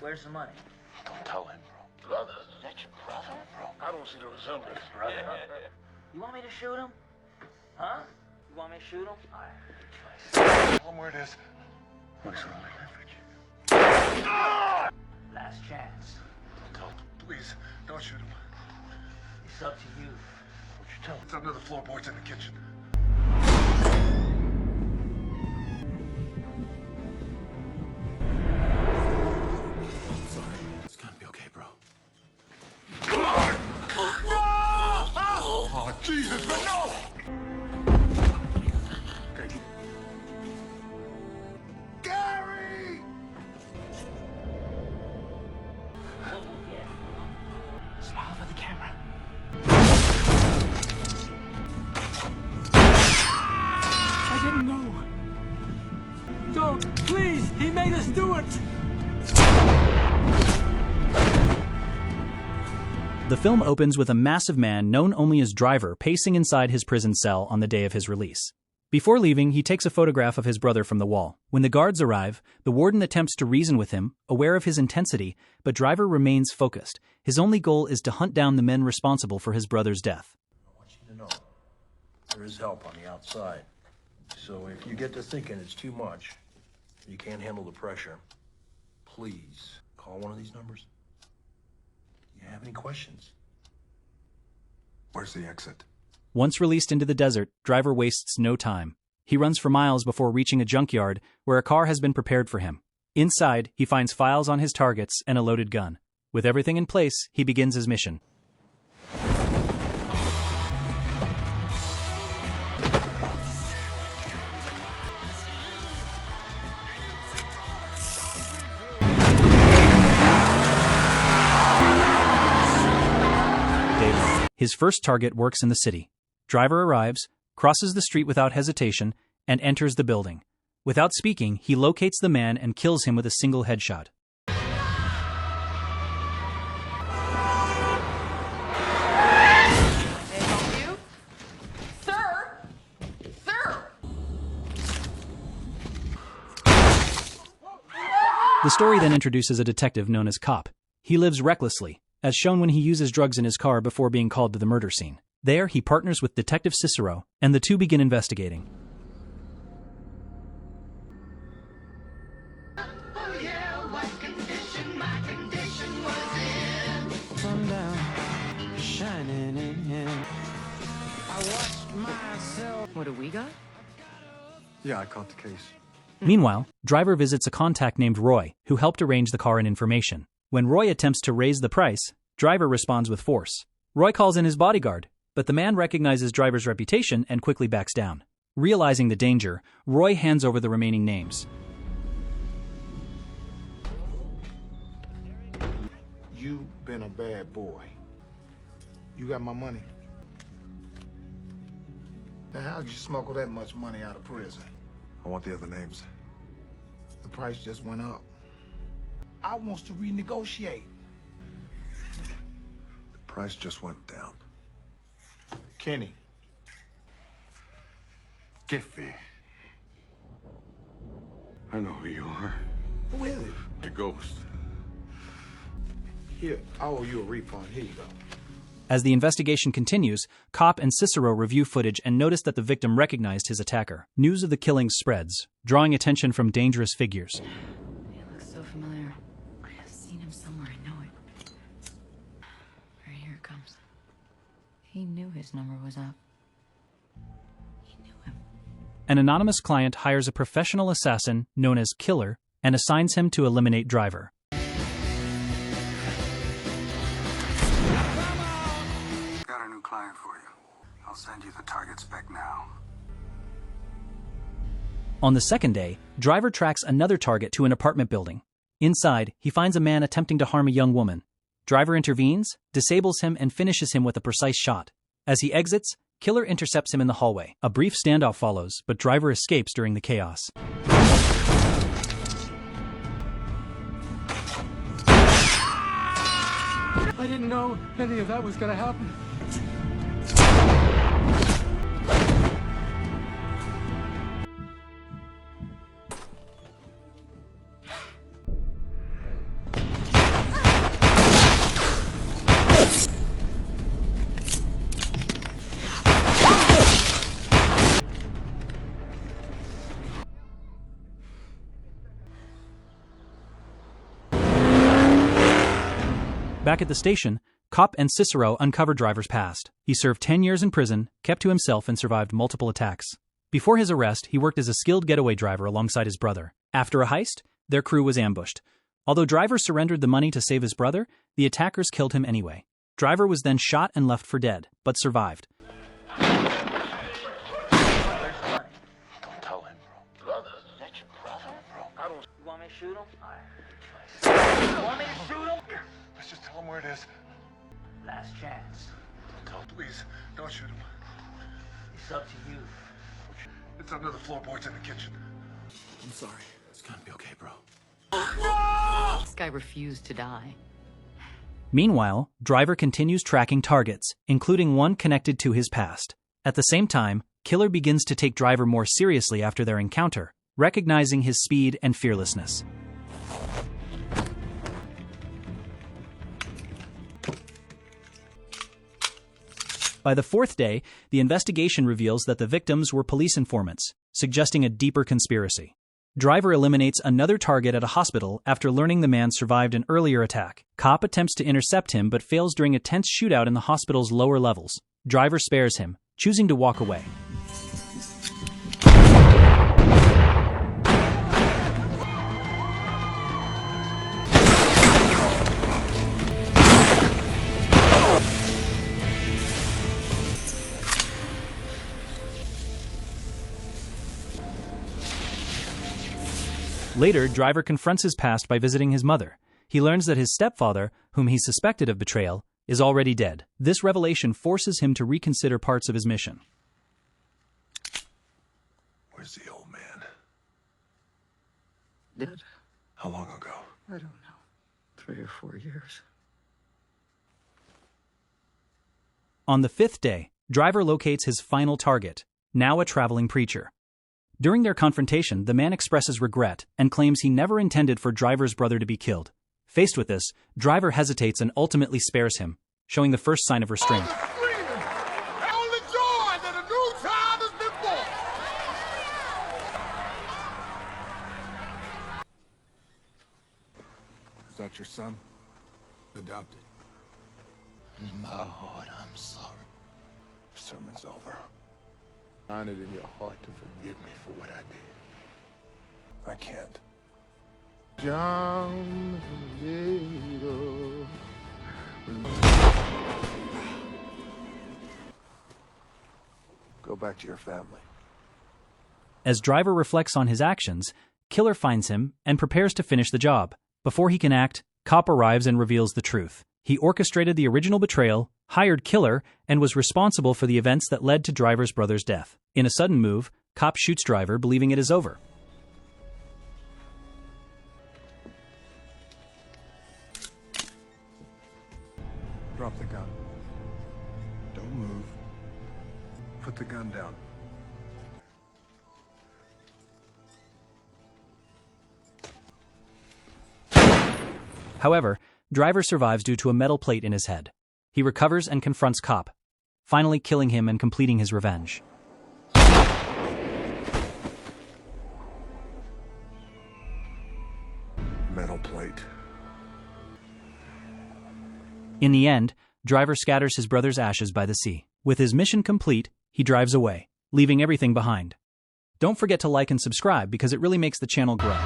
Where's the money? Don't tell him, bro. Brother? Is that your brother? Bro. I don't see the resemblance. Brother? You want me to shoot him? Huh? You want me to shoot him? All right. Tell him where it is. What's wrong with leverage? Last chance. Don't tell him. Please, don't shoot him. It's up to you. What you tell him? It's under the floorboards in the kitchen. It's gonna be okay, bro. Oh, Jesus, but no! Okay. Gary! Smile for the camera. I didn't know. Don't, please, he made us do it. The film opens with a massive man known only as Driver pacing inside his prison cell on the day of his release. Before leaving, he takes a photograph of his brother from the wall. When the guards arrive, the warden attempts to reason with him, aware of his intensity, but Driver remains focused. His only goal is to hunt down the men responsible for his brother's death. I want you to know, there is help on the outside. So if you get to thinking it's too much, you can't handle the pressure, please call one of these numbers. You have any questions? Where's the exit? Once released into the desert, Driver wastes no time. He runs for miles before reaching a junkyard where a car has been prepared for him. Inside, he finds files on his targets and a loaded gun. With everything in place, he begins his mission. His first target works in the city. Driver arrives, crosses the street without hesitation, and enters the building. Without speaking, he locates the man and kills him with a single headshot. May I help you? Sir! Sir! The story then introduces a detective known as Cop. He lives recklessly, as shown when he uses drugs in his car before being called to the murder scene. There, he partners with Detective Cicero, and the two begin investigating. Sundown, shining in. I watched myself. What do we got? Yeah, I caught the case. Meanwhile, Driver visits a contact named Roy, who helped arrange the car and information. When Roy attempts to raise the price, Driver responds with force. Roy calls in his bodyguard, but the man recognizes Driver's reputation and quickly backs down. Realizing the danger, Roy hands over the remaining names. You been a bad boy. You got my money. Now, how'd you smuggle that much money out of prison? I want the other names. The price just went up. I wants to renegotiate. The price just went down. Kenny. Giffy. I know who you are. Who is it? The ghost. Here, I owe you a refund. Here you go. As the investigation continues, Cop and Cicero review footage and notice that the victim recognized his attacker. News of the killings spreads, drawing attention from dangerous figures. He looks so familiar. I have seen him somewhere. I know it. Right here it comes. He knew his number was up. He knew him. An anonymous client hires a professional assassin known as Killer and assigns him to eliminate Driver. Got a new client for you. I'll send you the target spec now. On the second day, Driver tracks another target to an apartment building. Inside, he finds a man attempting to harm a young woman. Driver intervenes, disables him, and finishes him with a precise shot. As he exits, Killer intercepts him in the hallway. A brief standoff follows, but Driver escapes during the chaos. I didn't know any of that was gonna happen. Back at the station, Cop and Cicero uncover Driver's past. He served 10 years in prison, kept to himself, and survived multiple attacks. Before his arrest, he worked as a skilled getaway driver alongside his brother. After a heist, their crew was ambushed. Although Driver surrendered the money to save his brother, the attackers killed him anyway. Driver was then shot and left for dead, but survived. Don't Tell him, bro. Brother. Is that your brother? Bro. You want me to shoot him? You want me to shoot him? Let's just tell him where it is. Last chance. Please, don't shoot him. It's up to you. It's under the floorboards in the kitchen. I'm sorry. It's gonna be okay, bro. This guy refused to die. Meanwhile, Driver continues tracking targets, including one connected to his past. At the same time, Killer begins to take Driver more seriously after their encounter, recognizing his speed and fearlessness. By the fourth day, the investigation reveals that the victims were police informants, suggesting a deeper conspiracy. Driver eliminates another target at a hospital after learning the man survived an earlier attack. Cop attempts to intercept him but fails during a tense shootout in the hospital's lower levels. Driver spares him, choosing to walk away. Later, Driver confronts his past by visiting his mother. He learns that his stepfather, whom he suspected of betrayal, is already dead. This revelation forces him to reconsider parts of his mission. Where's the old man? Dead? How long ago? I don't know. 3 or 4 years. On the fifth day, Driver locates his final target, now a traveling preacher. During their confrontation, the man expresses regret and claims he never intended for Driver's brother to be killed. Faced with this, Driver hesitates and ultimately spares him, showing the first sign of restraint. Is that your son? Adopted. In my heart, I'm sorry. Sermon's over. Find it in your heart to forgive me for what I did. I can't. John Diego. Go back to your family. As Driver reflects on his actions, Killer finds him and prepares to finish the job. Before he can act, Cop arrives and reveals the truth. He orchestrated the original betrayal, hired Killer, and was responsible for the events that led to Driver's brother's death. In a sudden move, Cop shoots Driver, believing it is over. Drop the gun. Don't move. Put the gun down. However, Driver survives due to a metal plate in his head. He recovers and confronts Cop, finally killing him and completing his revenge. Metal plate. In the end, Driver scatters his brother's ashes by the sea. With his mission complete, he drives away, leaving everything behind. Don't forget to like and subscribe because it really makes the channel grow.